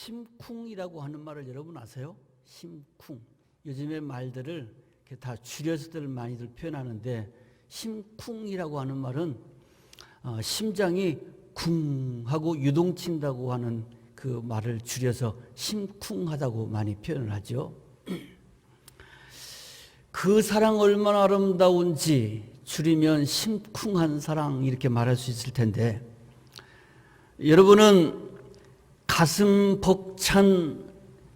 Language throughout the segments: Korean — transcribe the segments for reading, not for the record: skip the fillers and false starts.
심쿵이라고 하는 말을 여러분 아세요? 심쿵. 요즘의 말들을 이렇게 다 줄여서들 많이들 표현하는데 심쿵이라고 하는 말은 심장이 쿵 하고 유동친다고 하는 그 말을 줄여서 심쿵하다고 많이 표현을 하죠. 그 사랑 얼마나 아름다운지 줄이면 심쿵한 사랑 이렇게 말할 수 있을 텐데, 여러분은 가슴 벅찬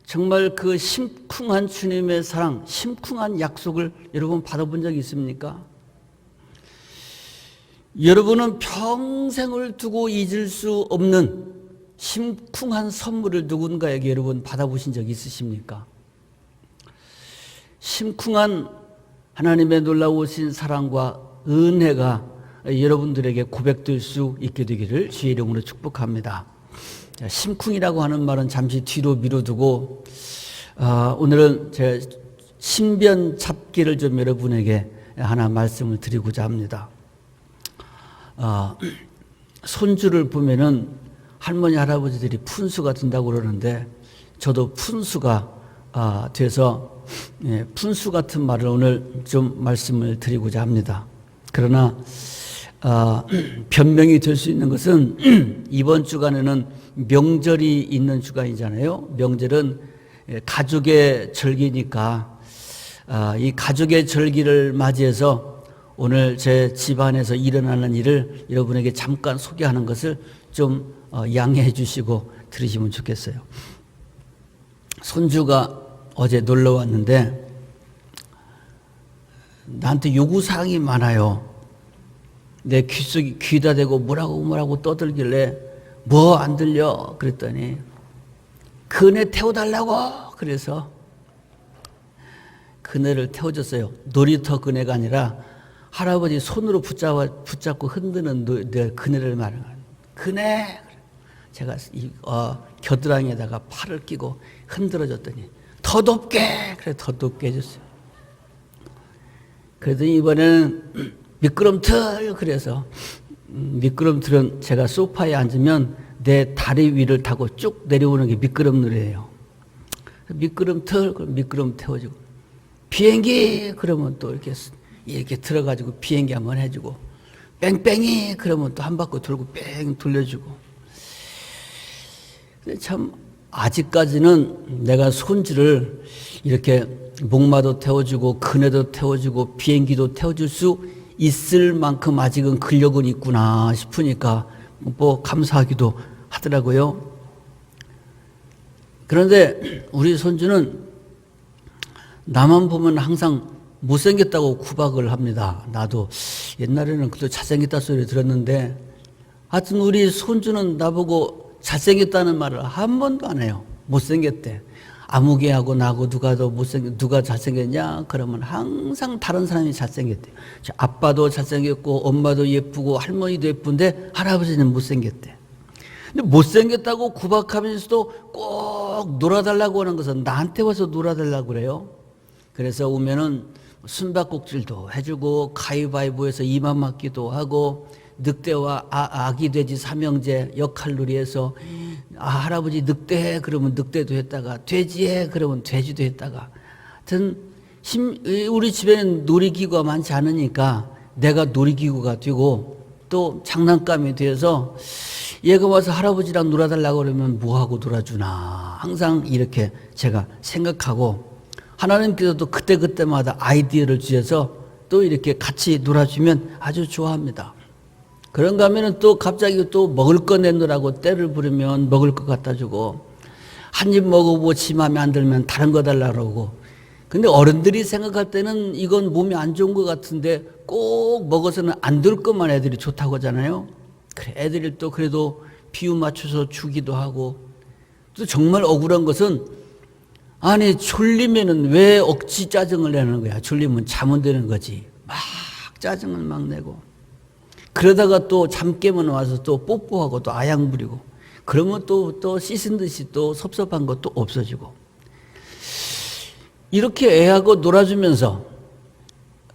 정말 그 심쿵한 주님의 사랑, 심쿵한 약속을 여러분 받아본 적이 있습니까? 여러분은 평생을 두고 잊을 수 없는 심쿵한 선물을 누군가에게 여러분 받아보신 적이 있으십니까? 심쿵한 하나님의 놀라우신 사랑과 은혜가 여러분들에게 고백될 수 있게 되기를 주의 이름으로 축복합니다. 심쿵이라고 하는 말은 잠시 뒤로 미뤄두고 오늘은 제 신변 잡기를 좀 여러분에게 하나 말씀을 드리고자 합니다. 손주를 보면은 할머니 할아버지들이 푼수가 된다고 그러는데, 저도 푼수가 돼서 푼수 같은 말을 오늘 좀 말씀을 드리고자 합니다. 그러나 변명이 될 수 있는 것은 이번 주간에는 명절이 있는 주간이잖아요. 명절은 가족의 절기니까 이 가족의 절기를 맞이해서 오늘 제 집안에서 일어나는 일을 여러분에게 잠깐 소개하는 것을 좀 양해해 주시고 들으시면 좋겠어요. 손주가 어제 놀러 왔는데 나한테 요구사항이 많아요. 내 귀에다 대고 뭐라고 떠들길래 뭐 안 들려? 그랬더니 그네 태워달라고. 그래서 그네를 태워줬어요. 놀이터 그네가 아니라 할아버지 손으로 붙잡고 흔드는 그네를 말하는 거예요. 그네. 제가 겨드랑이에다가 팔을 끼고 흔들어줬더니 더 높게. 그래, 더 높게 해줬어요. 그랬더니 이번에는 미끄럼틀. 그래서 미끄럼틀은 제가 소파에 앉으면 내 다리 위를 타고 쭉 내려오는 게 미끄럼틀이에요. 미끄럼틀, 그럼 미끄럼 태워주고, 비행기 그러면 또 이렇게 들어가지고 비행기 한번 해주고, 뺑뺑이 그러면 또 한 바퀴 돌고 뺑 돌려주고. 근데 참 아직까지는 내가 손주를 이렇게 목마도 태워주고 그네도 태워주고 비행기도 태워줄 수 있을 만큼 아직은 근력은 있구나 싶으니까 뭐 감사하기도 하더라고요. 그런데 우리 손주는 나만 보면 항상 못생겼다고 구박을 합니다. 나도 옛날에는 그래도 잘생겼다 소리 들었는데, 하여튼 우리 손주는 나보고 잘생겼다는 말을 한 번도 안 해요. 못생겼대. 아무개하고 나하고 누가 잘생겼냐? 그러면 항상 다른 사람이 잘생겼대. 아빠도 잘생겼고 엄마도 예쁘고 할머니도 예쁜데 할아버지는 못생겼대. 근데 못생겼다고 구박하면서도 꼭 놀아달라고 하는 것은 나한테 와서 놀아달라고 그래요. 그래서 오면은 숨바꼭질도 해주고 가위바위보에서 이마 맞기도 하고, 늑대와 아기 돼지 삼형제 역할놀이해서 할아버지 늑대해 그러면 늑대도 했다가, 돼지해 그러면 돼지도 했다가, 하여튼 우리 집에는 놀이기구가 많지 않으니까 내가 놀이기구가 되고 또 장난감이 되어서 얘가 와서 할아버지랑 놀아달라고 그러면 뭐하고 놀아주나 항상 이렇게 제가 생각하고, 하나님께서도 그때그때마다 아이디어를 주셔서 또 이렇게 같이 놀아주면 아주 좋아합니다. 그런가 하면은 또 갑자기 또 먹을 거 내놓으라고 때를 부르면 먹을 거 갖다 주고, 한 입 먹어보고 지 맘에 안 들면 다른 거 달라고 그러고. 근데 어른들이 생각할 때는 이건 몸에 안 좋은 것 같은데 꼭 먹어서는 안 될 것만 애들이 좋다고 하잖아요. 그래, 애들이 또 그래도 비유 맞춰서 주기도 하고. 또 정말 억울한 것은, 아니 졸리면은 왜 억지 짜증을 내는 거야? 졸리면 자면 되는 거지. 막 짜증을 막 내고. 그러다가 또 잠 깨면 와서 또 뽀뽀하고 또 아양 부리고, 그러면 또 씻은 듯이 또 섭섭한 것도 없어지고. 이렇게 애하고 놀아주면서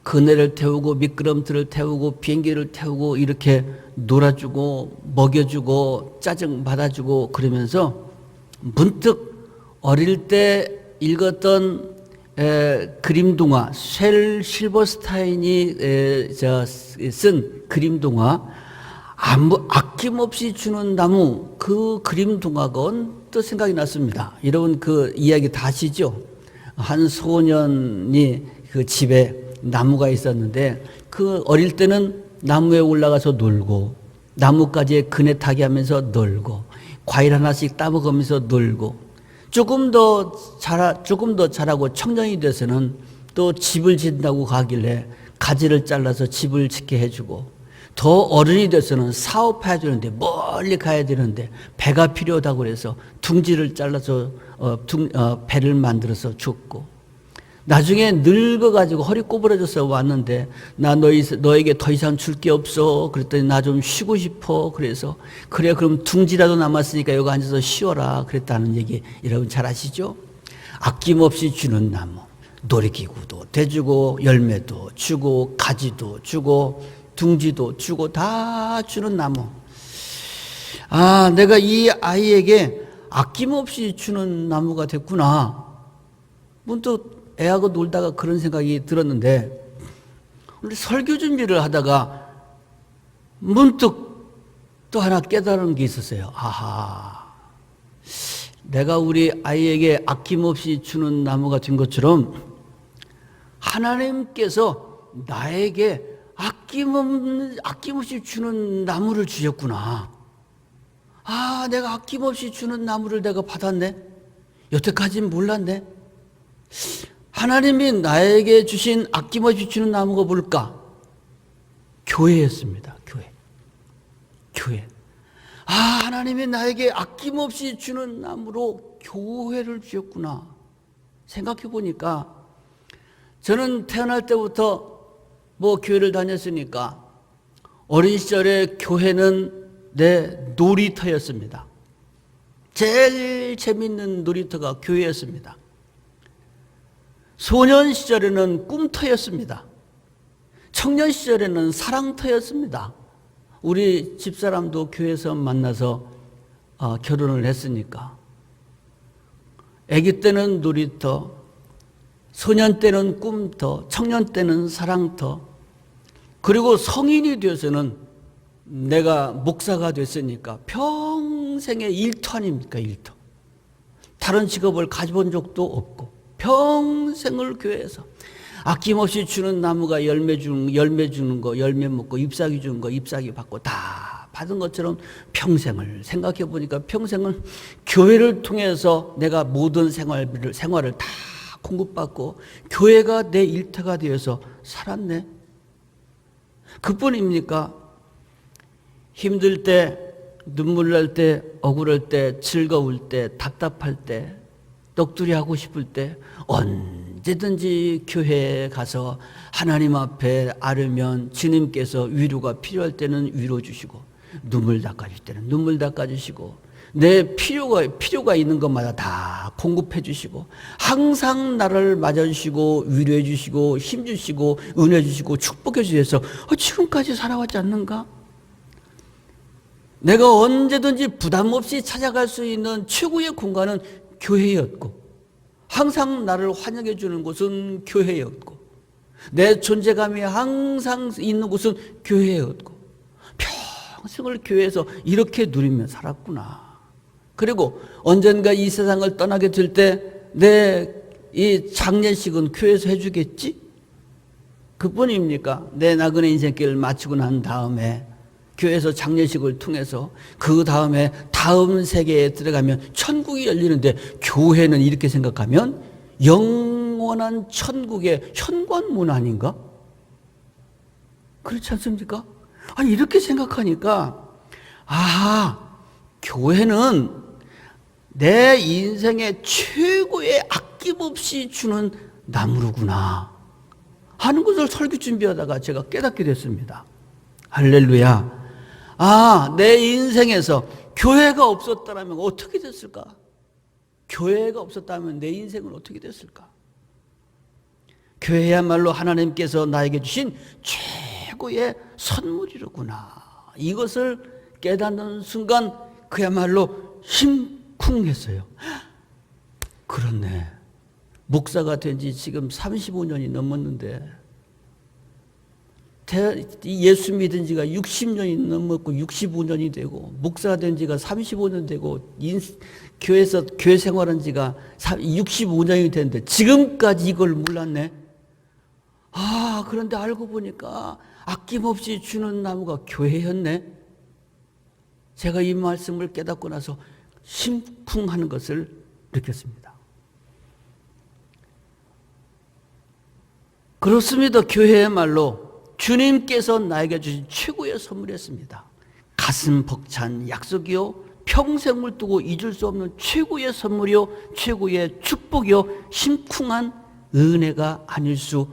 그네를 태우고 미끄럼틀을 태우고 비행기를 태우고 이렇게 놀아주고 먹여주고 짜증 받아주고 그러면서 문득 어릴 때 읽었던 그림 동화, 쉘 실버스타인이 쓴 그림 동화, 아낌없이 주는 나무, 그 그림 동화가 언뜻 생각이 났습니다. 여러분 그 이야기 다 아시죠? 한 소년이 그 집에 나무가 있었는데 그 어릴 때는 나무에 올라가서 놀고 나뭇가지에 그네 타기 하면서 놀고 과일 하나씩 따먹으면서 놀고 조금 더 자라고 청년이 돼서는 또 집을 짓는다고 가길래 가지를 잘라서 집을 짓게 해주고 더 어른이 돼서는 사업해야 되는데 멀리 가야 되는데 배가 필요하다고 그래서 둥지를 잘라서 배를 만들어서 줬고 나중에 늙어가지고 허리 꼬부러져서 왔는데 나 너에게 더 이상 줄 게 없어. 그랬더니 나 좀 쉬고 싶어. 그래서 그래 그럼 둥지라도 남았으니까 여기 앉아서 쉬어라. 그랬다는 얘기 여러분 잘 아시죠? 아낌없이 주는 나무. 놀이기구도 대주고 열매도 주고 가지도 주고 둥지도 주고 다 주는 나무. 아, 내가 이 아이에게 아낌없이 주는 나무가 됐구나. 문득 애하고 놀다가 그런 생각이 들었는데 우리 설교 준비를 하다가 문득 또 하나 깨달은 게 있었어요. 아하, 내가 우리 아이에게 아낌없이 주는 나무가 된 것처럼 하나님께서 나에게 아낌없이 주는 나무를 주셨구나. 아, 내가 아낌없이 주는 나무를 내가 받았네. 여태까지는 몰랐네. 하나님이 나에게 주신 아낌없이 주는 나무가 뭘까? 교회였습니다. 교회. 아, 하나님이 나에게 아낌없이 주는 나무로 교회를 주셨구나. 생각해 보니까 저는 태어날 때부터 교회를 다녔으니까 어린 시절에 교회는 내 놀이터였습니다. 제일 재밌는 놀이터가 교회였습니다. 소년 시절에는 꿈터였습니다. 청년 시절에는 사랑터였습니다. 우리 집사람도 교회에서 만나서 결혼을 했으니까. 아기 때는 놀이터, 소년 때는 꿈터, 청년 때는 사랑터, 그리고 성인이 되어서는 내가 목사가 됐으니까 평생의 일터 아닙니까? 일터. 다른 직업을 가져본 적도 없고 평생을 교회에서 아낌없이 주는 나무가 열매 주는 거, 열매 먹고 잎사귀 주는 거, 잎사귀 받고 다 받은 것처럼 평생을 생각해 보니까 평생을 교회를 통해서 내가 모든 생활을 다 공급받고 교회가 내 일터가 되어서 살았네. 그뿐입니까? 힘들 때, 눈물 날 때, 억울할 때, 즐거울 때, 답답할 때, 떡두리 하고 싶을 때 언제든지 교회에 가서 하나님 앞에 아뢰면 주님께서 위로가 필요할 때는 위로 주시고 눈물 닦아줄 때는 눈물 닦아주시고 내 필요가 있는 것마다 다 공급해 주시고 항상 나를 맞아주시고 위로해 주시고 힘 주시고 은혜 주시고 축복해 주셔서 지금까지 살아왔지 않는가? 내가 언제든지 부담 없이 찾아갈 수 있는 최고의 공간은 교회였고 항상 나를 환영해 주는 곳은 교회였고 내 존재감이 항상 있는 곳은 교회였고 평생을 교회에서 이렇게 누리며 살았구나. 그리고 언젠가 이 세상을 떠나게 될 때 내 이 장례식은 교회에서 해주겠지? 그뿐입니까? 내 나그네 인생길을 마치고 난 다음에 교회에서 장례식을 통해서 그 다음에 다음 세계에 들어가면 천국이 열리는데 교회는 이렇게 생각하면 영원한 천국의 현관문 아닌가? 그렇지 않습니까? 아니 이렇게 생각하니까 교회는 내 인생의 최고의 아낌없이 주는 나무로구나 하는 것을 설교 준비하다가 제가 깨닫게 됐습니다. 할렐루야. 내 인생에서 교회가 없었다면 어떻게 됐을까? 교회가 없었다면 내 인생은 어떻게 됐을까? 교회야말로 하나님께서 나에게 주신 최고의 선물이로구나. 이것을 깨닫는 순간 그야말로 힘 쿵 했어요. 그렇네. 목사가 된 지 지금 35년이 넘었는데 예수 믿은 지가 60년이 넘었고 65년이 되고 목사가 된 지가 35년 되고 교회에서 교회 생활한 지가 65년이 됐는데 지금까지 이걸 몰랐네. 아, 그런데 알고 보니까 아낌없이 주는 나무가 교회였네. 제가 이 말씀을 깨닫고 나서 심쿵하는 것을 느꼈습니다. 그렇습니다. 교회야말로 주님께서 나에게 주신 최고의 선물이었습니다. 가슴 벅찬 약속이요, 평생을 두고 잊을 수 없는 최고의 선물이요, 최고의 축복이요, 심쿵한 은혜가 아닐 수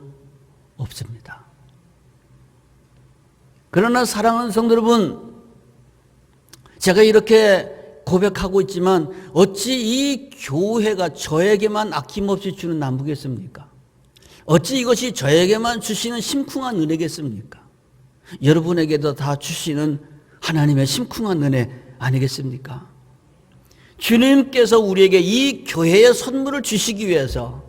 없습니다. 그러나 사랑하는 성도 여러분, 제가 이렇게 고백하고 있지만 어찌 이 교회가 저에게만 아낌없이 주는 나무겠습니까? 어찌 이것이 저에게만 주시는 심쿵한 은혜겠습니까? 여러분에게도 다 주시는 하나님의 심쿵한 은혜 아니겠습니까? 주님께서 우리에게 이 교회의 선물을 주시기 위해서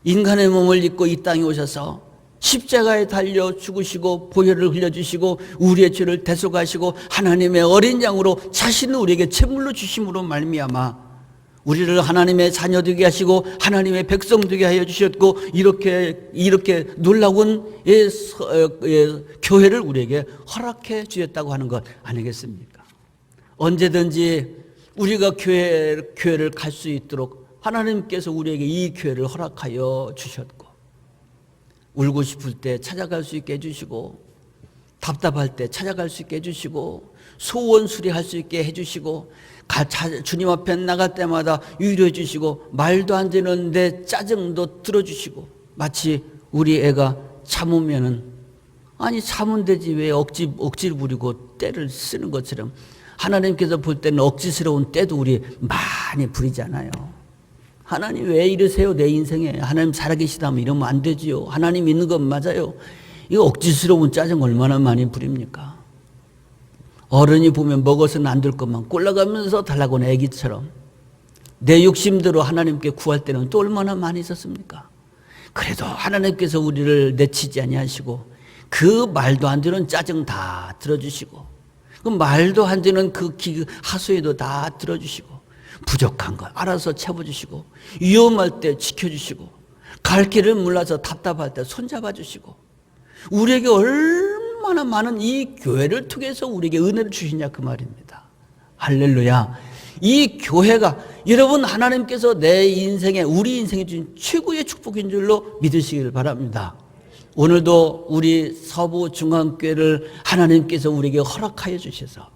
인간의 몸을 입고 이 땅에 오셔서 십자가에 달려 죽으시고 보혈을 흘려주시고 우리의 죄를 대속하시고 하나님의 어린 양으로 자신을 우리에게 제물로 주심으로 말미암아 우리를 하나님의 자녀 되게 하시고 하나님의 백성 되게 하여 주셨고 이렇게 놀라운 교회를 우리에게 허락해 주셨다고 하는 것 아니겠습니까? 언제든지 우리가 교회를 갈 수 있도록 하나님께서 우리에게 이 교회를 허락하여 주셨고 울고 싶을 때 찾아갈 수 있게 해주시고 답답할 때 찾아갈 수 있게 해주시고 소원 수리할 수 있게 해주시고 주님 앞에 나갈 때마다 위로해 주시고 말도 안 되는 내 짜증도 들어주시고 마치 우리 애가 참으면은 아니 참으면 되지 왜 억지를 부리고 때를 쓰는 것처럼 하나님께서 볼 때는 억지스러운 때도 우리 많이 부리잖아요. 하나님 왜 이러세요 내 인생에. 하나님 살아계시다면 이러면 안 되지요. 하나님 있는 건 맞아요. 이거 억지스러운 짜증 얼마나 많이 부립니까? 어른이 보면 먹어서는 안 될 것만 꼴라가면서 달라고 하는 애기처럼 내 욕심대로 하나님께 구할 때는 또 얼마나 많이 있었습니까? 그래도 하나님께서 우리를 내치지 아니하시고 그 말도 안 되는 짜증 다 들어주시고 그 말도 안 되는 그 하소연도 다 들어주시고 부족한 거 알아서 채워주시고 위험할 때 지켜주시고 갈 길을 몰라서 답답할 때 손잡아 주시고 우리에게 얼마나 많은 이 교회를 통해서 우리에게 은혜를 주시냐 그 말입니다. 할렐루야. 이 교회가 여러분 하나님께서 내 인생에 우리 인생에 주신 최고의 축복인 줄로 믿으시길 바랍니다. 오늘도 우리 서부중앙교회를 하나님께서 우리에게 허락하여 주셔서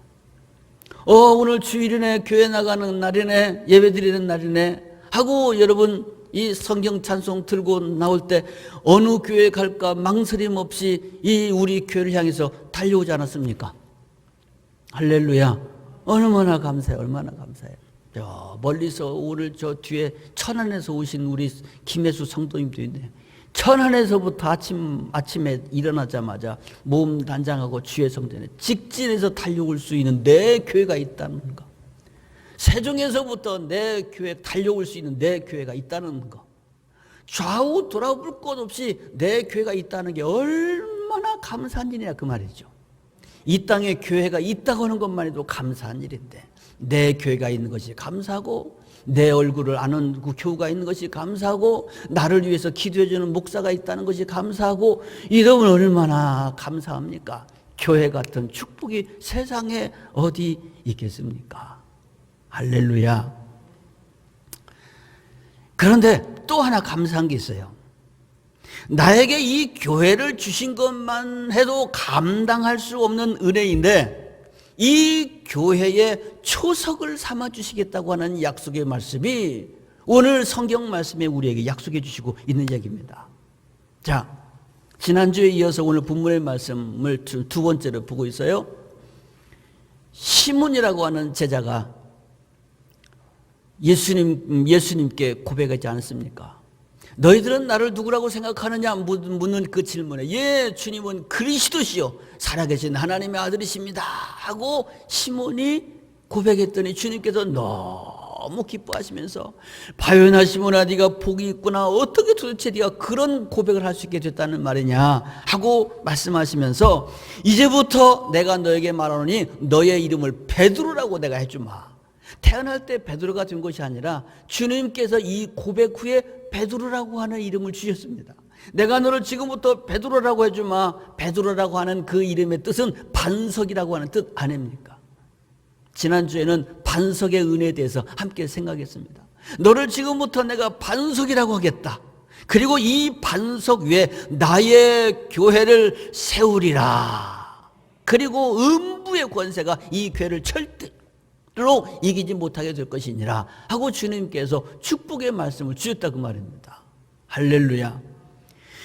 오늘 주일이네 교회 나가는 날이네 예배드리는 날이네 하고 여러분 이 성경 찬송 들고 나올 때 어느 교회 갈까 망설임 없이 이 우리 교회를 향해서 달려오지 않았습니까? 할렐루야. 얼마나 감사해요. 얼마나 감사해요. 저 멀리서 오늘 저 뒤에 천안에서 오신 우리 김혜수 성도님도 있네. 천안에서부터 아침에 일어나자마자 몸 단장하고 주의 성전에 직진해서 달려올 수 있는 내 교회가 있다는 거. 세종에서부터 내 교회 달려올 수 있는 내 교회가 있다는 거. 좌우 돌아볼 것 없이 내 교회가 있다는 게 얼마나 감사한 일이냐 그 말이죠. 이 땅에 교회가 있다고 하는 것만 해도 감사한 일인데 내 교회가 있는 것이 감사하고 내 얼굴을 아는 그 교우가 있는 것이 감사하고 나를 위해서 기도해주는 목사가 있다는 것이 감사하고 이러면 얼마나 감사합니까? 교회 같은 축복이 세상에 어디 있겠습니까? 할렐루야. 그런데 또 하나 감사한 게 있어요. 나에게 이 교회를 주신 것만 해도 감당할 수 없는 은혜인데 이 교회의 초석을 삼아 주시겠다고 하는 약속의 말씀이 오늘 성경 말씀에 우리에게 약속해 주시고 있는 얘기입니다. 자, 지난주에 이어서 오늘 본문의 말씀을 두 번째로 보고 있어요. 시몬이라고 하는 제자가 예수님께 고백하지 않았습니까? 너희들은 나를 누구라고 생각하느냐 묻는 그 질문에 예 주님은 그리스도시요 살아계신 하나님의 아들이십니다 하고 시몬이 고백했더니 주님께서 너무 기뻐하시면서 바요나 시몬아 네가 복이 있구나. 어떻게 도대체 네가 그런 고백을 할 수 있게 됐다는 말이냐 하고 말씀하시면서 이제부터 내가 너에게 말하노니 너의 이름을 베드로라고 내가 해주마. 태어날 때 베드로가 된 것이 아니라 주님께서 이 고백 후에 베드로라고 하는 이름을 주셨습니다. 내가 너를 지금부터 베드로라고 해주마. 베드로라고 하는 그 이름의 뜻은 반석이라고 하는 뜻 아닙니까? 지난주에는 반석의 은혜에 대해서 함께 생각했습니다. 너를 지금부터 내가 반석이라고 하겠다. 그리고 이 반석 위에 나의 교회를 세우리라. 그리고 음부의 권세가 이 교회를 절대로 이기지 못하게 될 것이니라 하고 주님께서 축복의 말씀을 주셨다 그 말입니다. 할렐루야.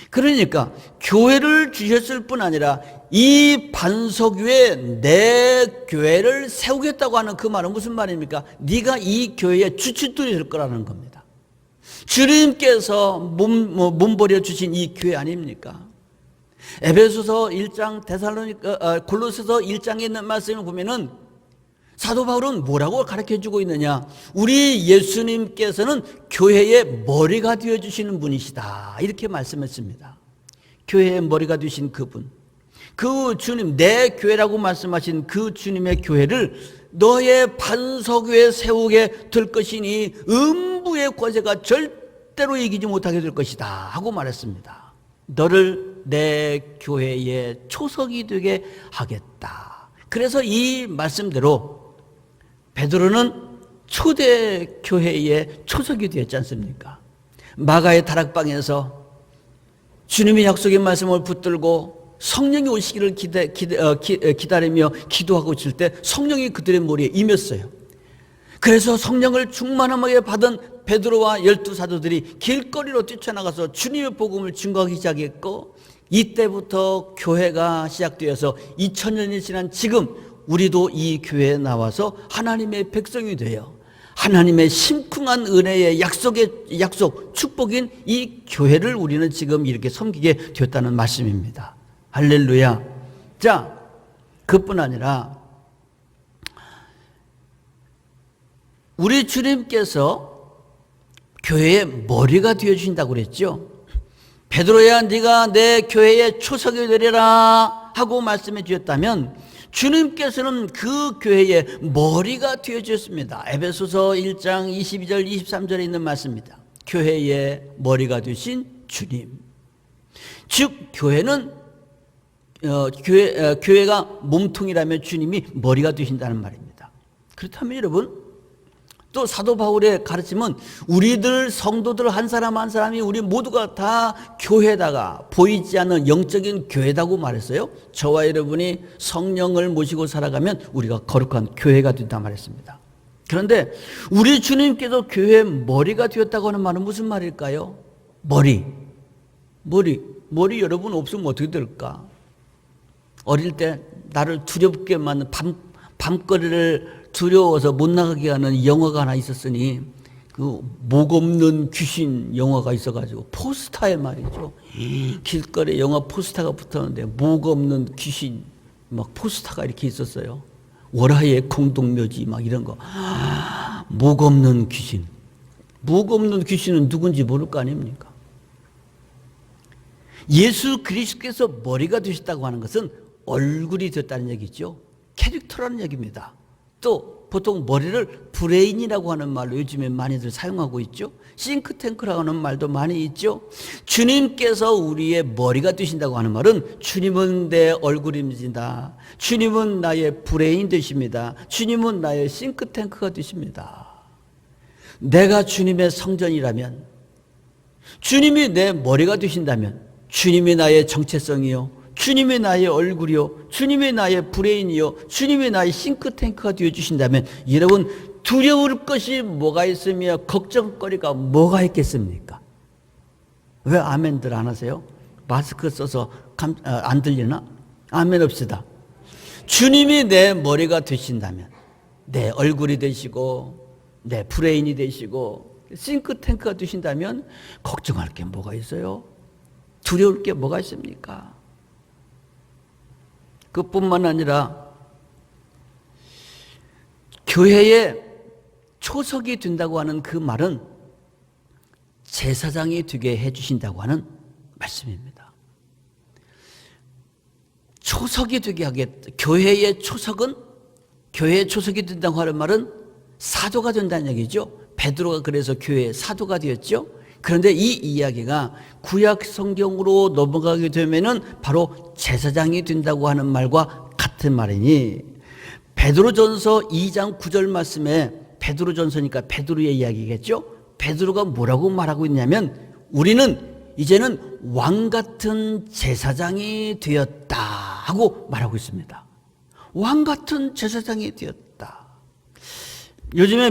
그러니까 교회를 주셨을 뿐 아니라 이 반석 위에 내 교회를 세우겠다고 하는 그 말은 무슨 말입니까? 네가 이 교회의 주춧돌이 될 거라는 겁니다. 주님께서 몸버려 주신 이 교회 아닙니까? 에베소서 1장 골로새서 1장에 있는 말씀을 보면은 사도 바울은 뭐라고 가르쳐주고 있느냐? 우리 예수님께서는 교회의 머리가 되어주시는 분이시다 이렇게 말씀했습니다. 교회의 머리가 되신 그분, 그 주님, 내 교회라고 말씀하신 그 주님의 교회를 너의 반석 위에 세우게 될 것이니 음부의 권세가 절대로 이기지 못하게 될 것이다 하고 말했습니다. 너를 내 교회의 초석이 되게 하겠다. 그래서 이 말씀대로 베드로는 초대 교회의 초석이 되었지 않습니까? 마가의 다락방에서 주님의 약속의 말씀을 붙들고 성령이 오시기를 기다리며 기도하고 있을 때 성령이 그들의 머리에 임했어요. 그래서 성령을 충만하게 받은 베드로와 12사도들이 길거리로 뛰쳐나가서 주님의 복음을 증거하기 시작했고, 이때부터 교회가 시작되어서 2000년이 지난 지금 우리도 이 교회에 나와서 하나님의 백성이 되어 하나님의 심쿵한 은혜의 약속, 축복인 이 교회를 우리는 지금 이렇게 섬기게 되었다는 말씀입니다. 할렐루야. 자, 그뿐 아니라 우리 주님께서 교회의 머리가 되어주신다고 그랬죠. 베드로야 네가 내 교회의 초석이 되리라 하고 말씀해 주셨다면 주님께서는 그 교회의 머리가 되어주셨습니다. 에베소서 1장 22절 23절에 있는 말씀입니다. 교회의 머리가 되신 주님. 즉 교회는 교회가 몸통이라면 주님이 머리가 되신다는 말입니다. 그렇다면 여러분, 또 사도 바울의 가르침은 우리들 성도들 한 사람 한 사람이 우리 모두가 다 교회다가 보이지 않는 영적인 교회다고 말했어요. 저와 여러분이 성령을 모시고 살아가면 우리가 거룩한 교회가 된다 말했습니다. 그런데 우리 주님께서 교회의 머리가 되었다고 하는 말은 무슨 말일까요? 머리 여러분 없으면 어떻게 될까? 어릴 때 나를 두렵게 만든 밤거리를 두려워서 못 나가게 하는 영화가 하나 있었으니 그 목 없는 귀신 영화가 있어가지고 포스터에 말이죠. 길거리에 영화 포스터가 붙었는데 목 없는 귀신 막 포스터가 이렇게 있었어요. 월화의 공동묘지 막 이런 거. 목 없는 귀신. 목 없는 귀신은 누군지 모를 거 아닙니까? 예수 그리스도께서 머리가 되셨다고 하는 것은 얼굴이 됐다는 얘기죠. 캐릭터라는 얘기입니다. 또 보통 머리를 브레인이라고 하는 말로 요즘에 많이들 사용하고 있죠. 싱크탱크라고 하는 말도 많이 있죠. 주님께서 우리의 머리가 되신다고 하는 말은 주님은 내 얼굴입니다. 주님은 나의 브레인 되십니다. 주님은 나의 싱크탱크가 되십니다. 내가 주님의 성전이라면, 주님이 내 머리가 되신다면 주님이 나의 정체성이요, 주님이 나의 얼굴이요, 주님이 나의 브레인이요, 주님이 나의 싱크탱크가 되어주신다면 여러분 두려울 것이 뭐가 있으며 걱정거리가 뭐가 있겠습니까? 왜 아멘들 안 하세요? 마스크 써서 안 들리나? 아멘 합시다. 주님이 내 머리가 되신다면, 내 얼굴이 되시고 내 브레인이 되시고 싱크탱크가 되신다면 걱정할 게 뭐가 있어요? 두려울 게 뭐가 있습니까? 그뿐만 아니라 교회의 초석이 된다고 하는 그 말은 제사장이 되게 해주신다고 하는 말씀입니다. 초석이 되게 하겠다. 교회의 초석이 된다고 하는 말은 사도가 된다는 얘기죠. 베드로가 그래서 교회의 사도가 되었죠. 그런데 이 이야기가 구약 성경으로 넘어가게 되면은 바로 제사장이 된다고 하는 말과 같은 말이니, 베드로전서 2장 9절 말씀에, 베드로전서니까 베드로의 이야기겠죠. 베드로가 뭐라고 말하고 있냐면, 우리는 이제는 왕 같은 제사장이 되었다 하고 말하고 있습니다. 왕 같은 제사장이 되었다. 요즘에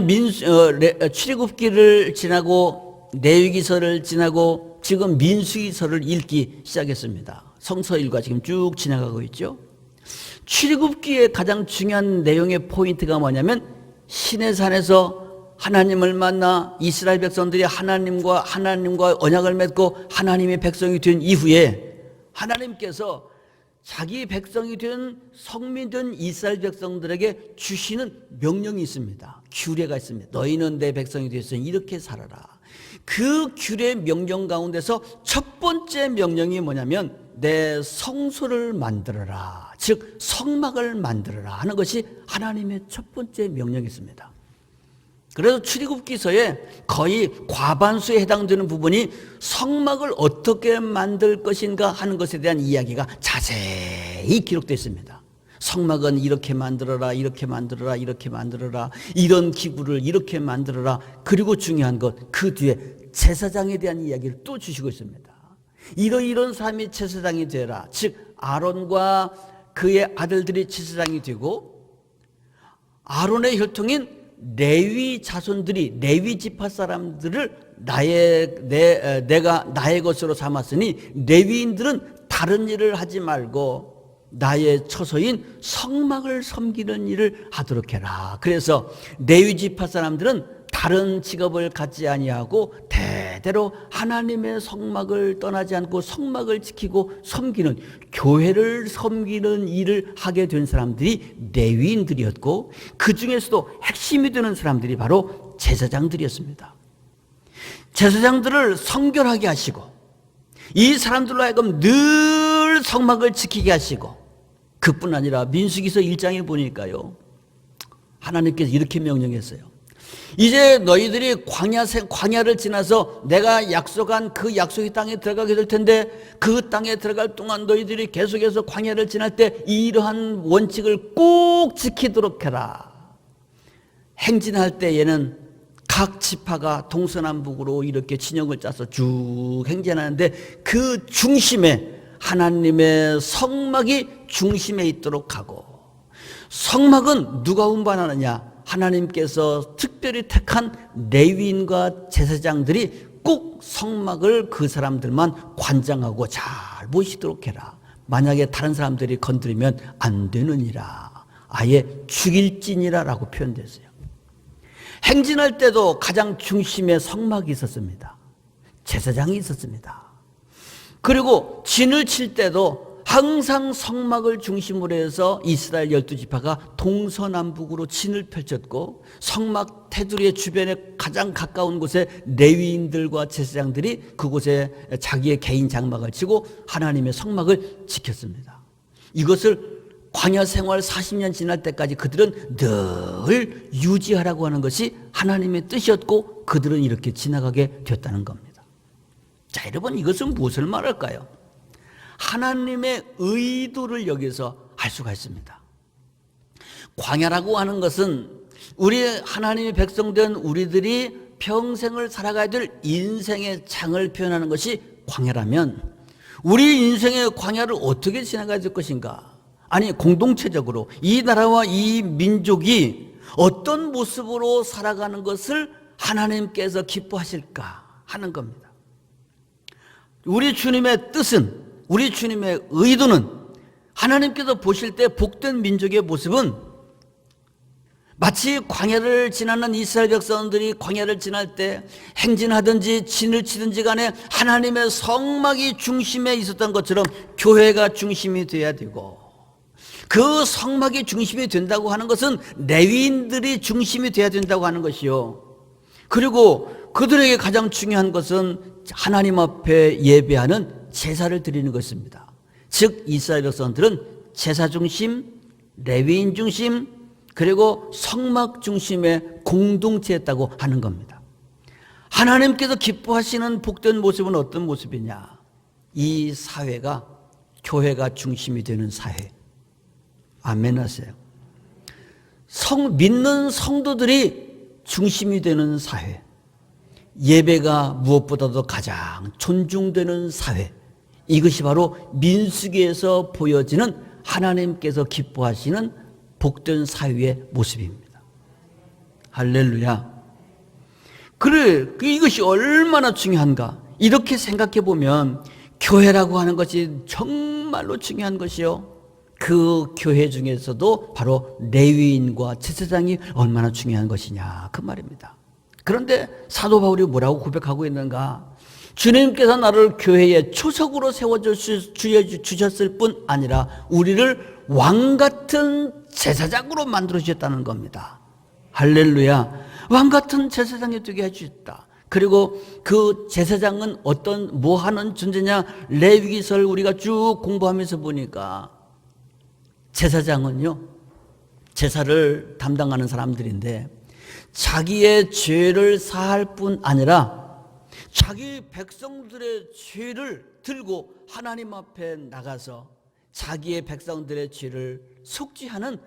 출애굽기를 지나고 레위기서를 지나고 지금 민수기서를 읽기 시작했습니다. 성서일과 지금 쭉 지나가고 있죠. 출애굽기의 가장 중요한 내용의 포인트가 뭐냐면, 시내산에서 하나님을 만나 이스라엘 백성들이 하나님과 언약을 맺고 하나님의 백성이 된 이후에 하나님께서 자기 백성이 된 성민된 이스라엘 백성들에게 주시는 명령이 있습니다. 규례가 있습니다. 너희는 내 백성이 되었으니 이렇게 살아라. 그 규례 명령 가운데서 첫 번째 명령이 뭐냐면, 내 성소를 만들어라, 즉 성막을 만들어라 하는 것이 하나님의 첫 번째 명령이 있습니다. 그래서 출애굽기서에 거의 과반수에 해당되는 부분이 성막을 어떻게 만들 것인가 하는 것에 대한 이야기가 자세히 기록되어 있습니다. 성막은 이렇게 만들어라, 이렇게 만들어라, 이렇게 만들어라, 이런 기구를 이렇게 만들어라. 그리고 중요한 것, 그 뒤에 제사장에 대한 이야기를 또 주시고 있습니다. 이런 사람이 제사장이 되라, 즉 아론과 그의 아들들이 제사장이 되고, 아론의 혈통인 레위 자손들이, 레위 지파 사람들을 내가 나의 것으로 삼았으니 레위인들은 다른 일을 하지 말고 나의 처소인 성막을 섬기는 일을 하도록 해라. 그래서 레위 지파 사람들은 다른 직업을 갖지 아니하고 대대로 하나님의 성막을 떠나지 않고 성막을 지키고 섬기는, 교회를 섬기는 일을 하게 된 사람들이 레위인들이었고, 그 중에서도 핵심이 되는 사람들이 바로 제사장들이었습니다. 제사장들을 성결하게 하시고 이 사람들로 하여금 늘 성막을 지키게 하시고, 그뿐 아니라 민수기서 1장에 보니까요, 하나님께서 이렇게 명령했어요. 이제 너희들이 광야를 지나서 내가 약속한 그 약속의 땅에 들어가게 될 텐데, 그 땅에 들어갈 동안 너희들이 계속해서 광야를 지날 때 이러한 원칙을 꼭 지키도록 해라. 행진할 때에는 각 지파가 동서남북으로 이렇게 진영을 짜서 쭉 행진하는데, 그 중심에 하나님의 성막이 중심에 있도록 하고, 성막은 누가 운반하느냐? 하나님께서 특별히 택한 레위인과 제사장들이 꼭 성막을 그 사람들만 관장하고 잘 모시도록 해라. 만약에 다른 사람들이 건드리면 안 되느니라. 아예 죽일지니라 라고 표현됐어요. 행진할 때도 가장 중심에 성막이 있었습니다. 제사장이 있었습니다. 그리고 진을 칠 때도 항상 성막을 중심으로 해서 이스라엘 12지파가 동서남북으로 진을 펼쳤고, 성막 테두리의 주변에 가장 가까운 곳에 레위인들과 제사장들이 그곳에 자기의 개인 장막을 치고 하나님의 성막을 지켰습니다. 이것을 광야 생활 40년 지날 때까지 그들은 늘 유지하라고 하는 것이 하나님의 뜻이었고, 그들은 이렇게 지나가게 됐다는 겁니다. 자, 여러분, 이것은 무엇을 말할까요? 하나님의 의도를 여기서 알 수가 있습니다. 광야라고 하는 것은 우리 하나님의 백성된 우리들이 평생을 살아가야 될 인생의 장을 표현하는 것이 광야라면, 우리 인생의 광야를 어떻게 지나가야 될 것인가? 아니, 공동체적으로 이 나라와 이 민족이 어떤 모습으로 살아가는 것을 하나님께서 기뻐하실까 하는 겁니다. 우리 주님의 뜻은, 우리 주님의 의도는, 하나님께서 보실 때 복된 민족의 모습은 마치 광야를 지나는 이스라엘 백성들이 광야를 지날 때 행진하든지 진을 치든지 간에 하나님의 성막이 중심에 있었던 것처럼 교회가 중심이 되어야 되고, 그 성막이 중심이 된다고 하는 것은 레위인들이 중심이 돼야 된다고 하는 것이요. 그리고 그들에게 가장 중요한 것은 하나님 앞에 예배하는 제사를 드리는 것입니다. 즉 이스라엘 백성들은 제사 중심, 레위인 중심, 그리고 성막 중심의 공동체였다고 하는 겁니다. 하나님께서 기뻐하시는 복된 모습은 어떤 모습이냐? 이 사회가, 교회가 중심이 되는 사회. 아멘 하세요. 믿는 성도들이 중심이 되는 사회. 예배가 무엇보다도 가장 존중되는 사회. 이것이 바로 민수기에서 보여지는 하나님께서 기뻐하시는 복된 사회의 모습입니다. 할렐루야. 그래, 이것이 얼마나 중요한가. 이렇게 생각해 보면 교회라고 하는 것이 정말로 중요한 것이요. 그 교회 중에서도 바로 레위인과 제사장이 얼마나 중요한 것이냐 그 말입니다. 그런데 사도 바울이 뭐라고 고백하고 있는가? 주님께서 나를 교회의 초석으로 세워주셨을 뿐 아니라 우리를 왕같은 제사장으로 만들어 주셨다는 겁니다. 할렐루야. 왕같은 제사장이 되게 해주셨다. 그리고 그 제사장은 뭐 하는 존재냐? 레위기서를 우리가 쭉 공부하면서 보니까 제사장은요, 제사를 담당하는 사람들인데 자기의 죄를 사할 뿐 아니라 자기 백성들의 죄를 들고 하나님 앞에 나가서 자기의 백성들의 죄를 속죄하는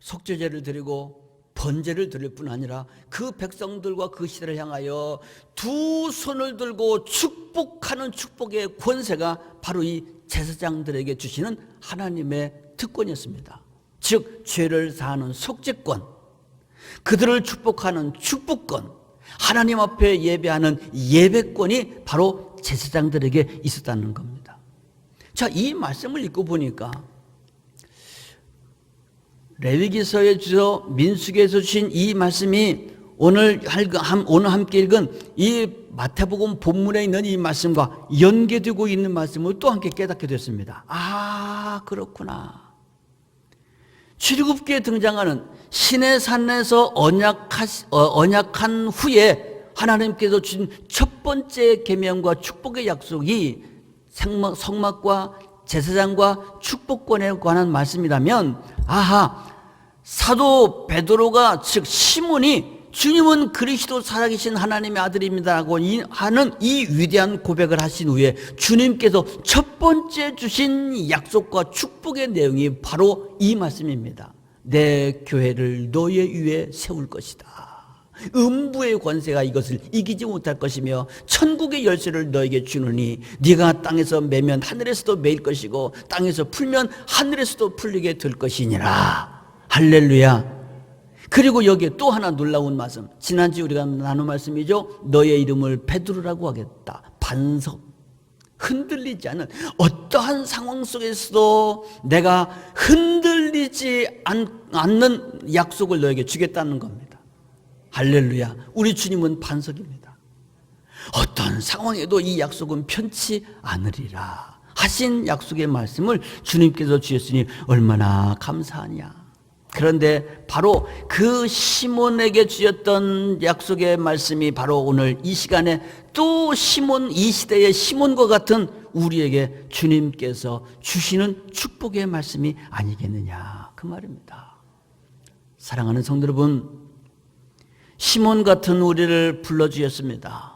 속죄제를 드리고 번제를 드릴 뿐 아니라 그 백성들과 그 시대를 향하여 두 손을 들고 축복하는 축복의 권세가 바로 이 제사장들에게 주시는 하나님의 특권이었습니다. 즉 죄를 사하는 속죄권, 그들을 축복하는 축복권, 하나님 앞에 예배하는 예배권이 바로 제사장들에게 있었다는 겁니다. 자, 이 말씀을 읽고 보니까 레위기서에 주서 민수기에서 주신 이 말씀이 오늘 함께 읽은 이 마태복음 본문에 있는 이 말씀과 연계되고 있는 말씀을 또 함께 깨닫게 됐습니다. 아, 그렇구나. 출애굽기에 등장하는 신의 산에서 언약한 후에 하나님께서 주신 첫 번째 계명과 축복의 약속이 성막과 제사장과 축복권에 관한 말씀이라면, 아하, 사도 베드로가 즉 시몬이 주님은 그리스도 살아계신 하나님의 아들입니다라고 하는 이 위대한 고백을 하신 후에 주님께서 첫 번째 주신 약속과 축복의 내용이 바로 이 말씀입니다. 내 교회를 너희 위에 세울 것이다. 음부의 권세가 이것을 이기지 못할 것이며 천국의 열쇠를 너에게 주느니 네가 땅에서 매면 하늘에서도 매일 것이고 땅에서 풀면 하늘에서도 풀리게 될 것이니라. 할렐루야. 그리고 여기에 또 하나 놀라운 말씀, 지난주 우리가 나눈 말씀이죠. 너의 이름을 베드로라고 하겠다. 반석, 흔들리지 않는 어떠한 상황 속에서도 내가 흔들리지 않는 약속을 너에게 주겠다는 겁니다. 할렐루야. 우리 주님은 반석입니다. 어떤 상황에도 이 약속은 편치 않으리라 하신 약속의 말씀을 주님께서 주셨으니 얼마나 감사하냐. 그런데 바로 그 시몬에게 주셨던 약속의 말씀이 바로 오늘 이 시간에 또 시몬, 이 시대의 시몬과 같은 우리에게 주님께서 주시는 축복의 말씀이 아니겠느냐 그 말입니다. 사랑하는 성도 여러분, 시몬 같은 우리를 불러주셨습니다.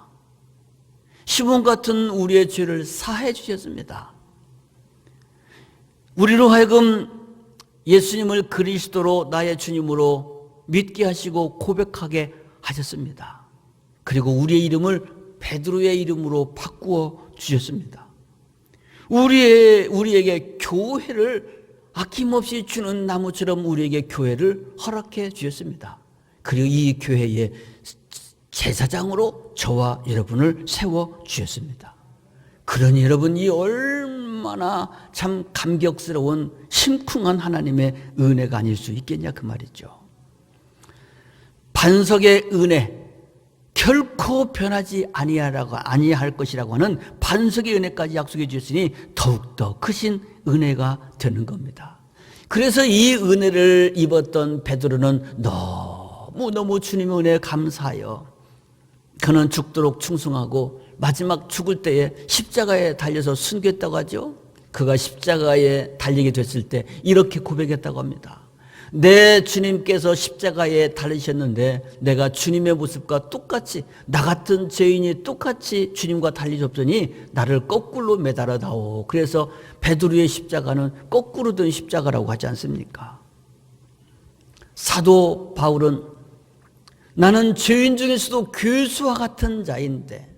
시몬 같은 우리의 죄를 사해 주셨습니다. 우리로 하여금 예수님을 그리스도로 나의 주님으로 믿게 하시고 고백하게 하셨습니다. 그리고 우리의 이름을 베드로의 이름으로 바꾸어 주셨습니다. 우리에게 교회를 아낌없이 주는 나무처럼 우리에게 교회를 허락해 주셨습니다. 그리고 이 교회의 제사장으로 저와 여러분을 세워 주셨습니다. 그러니 여러분이 얼마나 참 감격스러운 심쿵한 하나님의 은혜가 아닐 수 있겠냐 그 말이죠. 반석의 은혜, 결코 변하지 아니할 것이라고 하는 반석의 은혜까지 약속해 주셨으니 더욱더 크신 은혜가 되는 겁니다. 그래서 이 은혜를 입었던 베드로는 너무너무 주님의 은혜에 감사하여 그는 죽도록 충성하고 마지막 죽을 때에 십자가에 달려서 순교했다고 하죠. 그가 십자가에 달리게 됐을 때 이렇게 고백했다고 합니다. 내 주님께서 십자가에 달리셨는데 내가 주님의 모습과 똑같이 나 같은 죄인이 똑같이 주님과 달리셨더니 나를 거꾸로 매달아 다오. 그래서 베드로의 십자가는 거꾸로 든 십자가라고 하지 않습니까? 사도 바울은 나는 죄인 중에서도 괴수와 같은 자인데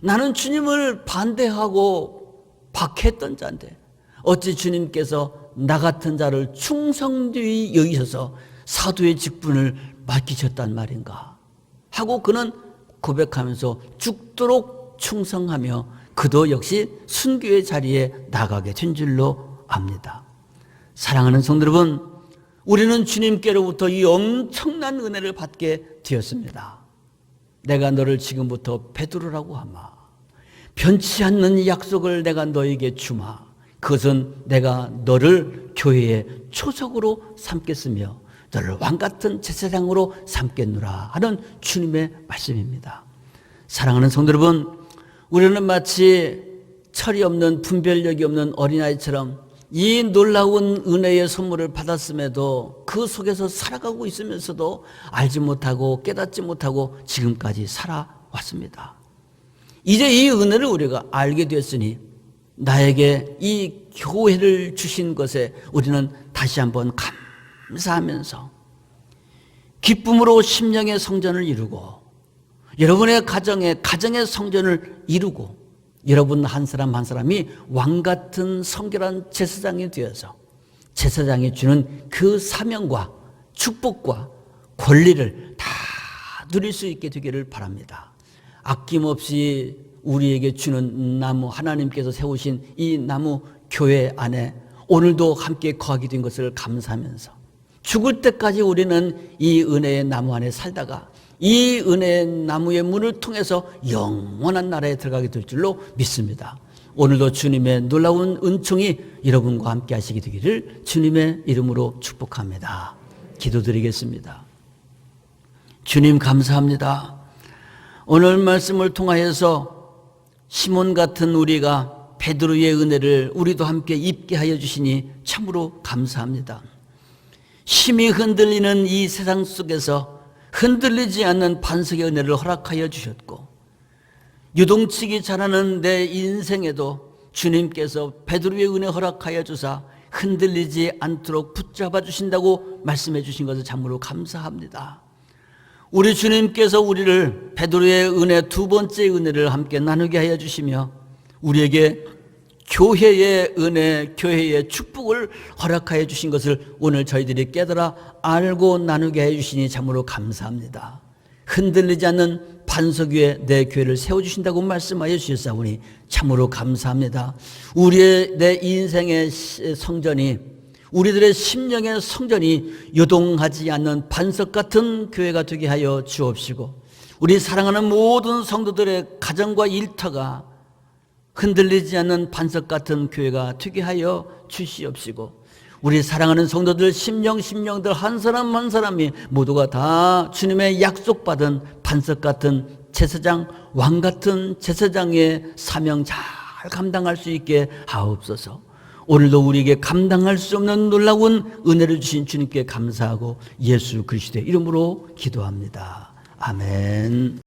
나는 주님을 반대하고 박해했던 자인데 어찌 주님께서 나 같은 자를 충성되이 여기셔서 사도의 직분을 맡기셨단 말인가 하고 그는 고백하면서 죽도록 충성하며 그도 역시 순교의 자리에 나가게 된 줄로 압니다. 사랑하는 성도 여러분, 우리는 주님께로부터 이 엄청난 은혜를 받게 되었습니다. 내가 너를 지금부터 베드로라고 하마. 변치 않는 이 약속을 내가 너에게 주마. 그것은 내가 너를 교회의 초석으로 삼겠으며 너를 왕같은 제사장으로 삼겠노라 하는 주님의 말씀입니다. 사랑하는 성도 여러분, 우리는 마치 철이 없는 분별력이 없는 어린아이처럼 이 놀라운 은혜의 선물을 받았음에도 그 속에서 살아가고 있으면서도 알지 못하고 깨닫지 못하고 지금까지 살아왔습니다. 이제 이 은혜를 우리가 알게 되었으니 나에게 이 교회를 주신 것에 우리는 다시 한번 감사하면서 기쁨으로 심령의 성전을 이루고 여러분의 가정의 성전을 이루고 여러분 한 사람 한 사람이 왕같은 성결한 제사장이 되어서 제사장이 주는 그 사명과 축복과 권리를 다 누릴 수 있게 되기를 바랍니다. 아낌없이 우리에게 주는 나무, 하나님께서 세우신 이 나무 교회 안에 오늘도 함께 거하게 된 것을 감사하면서 죽을 때까지 우리는 이 은혜의 나무 안에 살다가 이 은혜의 나무의 문을 통해서 영원한 나라에 들어가게 될 줄로 믿습니다. 오늘도 주님의 놀라운 은총이 여러분과 함께 하시게 되기를 주님의 이름으로 축복합니다. 기도드리겠습니다. 주님 감사합니다. 오늘 말씀을 통하여서 시몬 같은 우리가 베드로의 은혜를 우리도 함께 입게 하여 주시니 참으로 감사합니다. 심히 흔들리는 이 세상 속에서 흔들리지 않는 반석의 은혜를 허락하여 주셨고 유동치기 잘하는 내 인생에도 주님께서 베드로의 은혜 허락하여 주사 흔들리지 않도록 붙잡아 주신다고 말씀해 주신 것을 참으로 감사합니다. 우리 주님께서 우리를 베드로의 은혜 두 번째 은혜를 함께 나누게 하여 주시며 우리에게 교회의 은혜, 교회의 축복을 허락하여 주신 것을 오늘 저희들이 깨달아 알고 나누게 해 주시니 참으로 감사합니다. 흔들리지 않는 반석 위에 내 교회를 세워주신다고 말씀하여 주셨사오니 참으로 감사합니다. 우리의 내 인생의 성전이 우리들의 심령의 성전이 요동하지 않는 반석 같은 교회가 되게 하여 주옵시고 우리 사랑하는 모든 성도들의 가정과 일터가 흔들리지 않는 반석 같은 교회가 되게 하여 주시옵시고 우리 사랑하는 성도들 심령들 한 사람 한 사람이 모두가 다 주님의 약속받은 반석 같은 제사장, 왕 같은 제사장의 사명 잘 감당할 수 있게 하옵소서. 오늘도 우리에게 감당할 수 없는 놀라운 은혜를 주신 주님께 감사하고 예수 그리스도의 이름으로 기도합니다. 아멘.